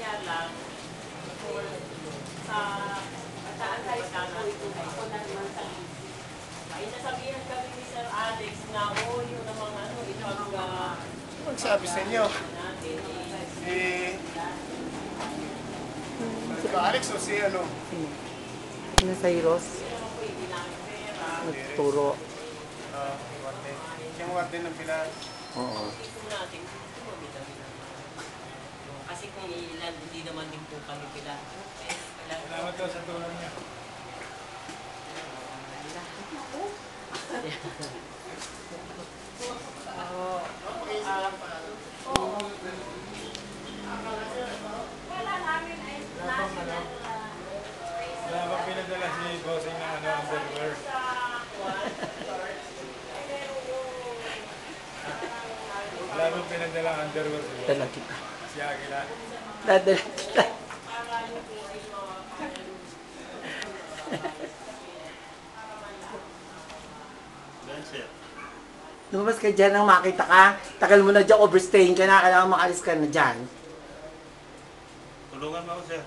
kaya lang, sa ako na naman sa ay nasabihan kami ni Sir Alex na yung namang Magsabi sa inyo. Si Alex o si ano? Sino sa Hiros? Nagturo. Yung warden ng Pilar. Oo. kasi kung ilan, hindi naman din po kami pila. Salamat daw sa tulong niya. Wala bang pinadala si Bossing na underwear? Wala bang pinadala underwear si Bossing? Dala kita. Si Aguila. Dadala kita. Lumabas ka dyan nang makita ka. Tagal mo na dyan, overstaying ka na. Kailangan makalis ka na dyan. Tulungan mo ako, sir.